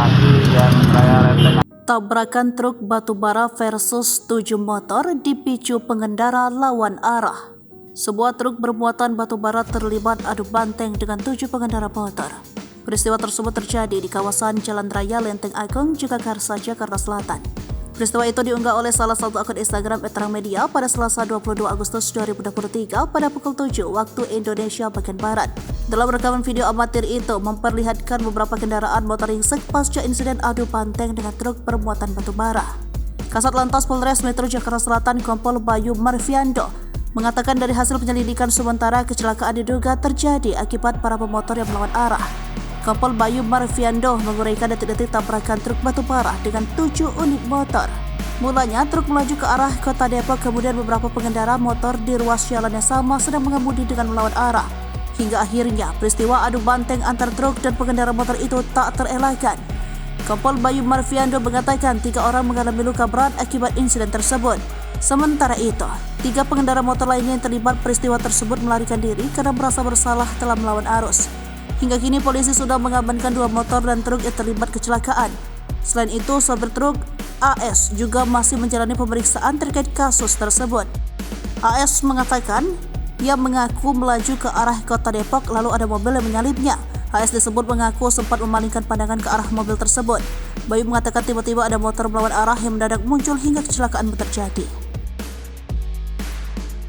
lagi yang raya Lenteng. Tabrakan truk batubara versus 7 motor dipicu pengendara lawan arah. Sebuah truk bermuatan batubara terlibat adu banteng dengan 7 pengendara motor. Peristiwa tersebut terjadi di kawasan Jalan Raya Lenteng Agung, Jagakarsa, Jakarta Selatan. Peristiwa itu diunggah oleh salah satu akun Instagram Media pada Selasa 22 Agustus 2023 pada pukul 7 waktu Indonesia bagian Barat. Dalam rekaman video amatir itu memperlihatkan beberapa kendaraan motor ringsek pasca insiden adu banteng dengan truk bermuatan batubara. Kasat Lantas Polres Metro Jakarta Selatan Kompol Bayu Marviando mengatakan dari hasil penyelidikan sementara kecelakaan diduga terjadi akibat para pemotor yang melawan arah. Kompol Bayu Marviando menguraikan detik-detik tabrakan truk batubara dengan 7 unit motor. Mulanya truk melaju ke arah Kota Depok, kemudian beberapa pengendara motor di ruas jalan yang sama sedang mengemudi dengan melawan arah. Hingga akhirnya peristiwa adu banteng antar truk dan pengendara motor itu tak terelakkan. Kompol Bayu Marviando mengatakan 3 orang mengalami luka berat akibat insiden tersebut. Sementara itu, 3 pengendara motor lainnya yang terlibat peristiwa tersebut melarikan diri karena merasa bersalah telah melawan arus. Hingga kini polisi sudah mengamankan 2 motor dan truk yang terlibat kecelakaan. Selain itu, sopir truk AS juga masih menjalani pemeriksaan terkait kasus tersebut. AS mengatakan ia mengaku melaju ke arah Kota Depok lalu ada mobil yang menyalipnya. AS disebut mengaku sempat memalingkan pandangan ke arah mobil tersebut. Bayu mengatakan tiba-tiba ada motor melawan arah yang mendadak muncul hingga kecelakaan terjadi.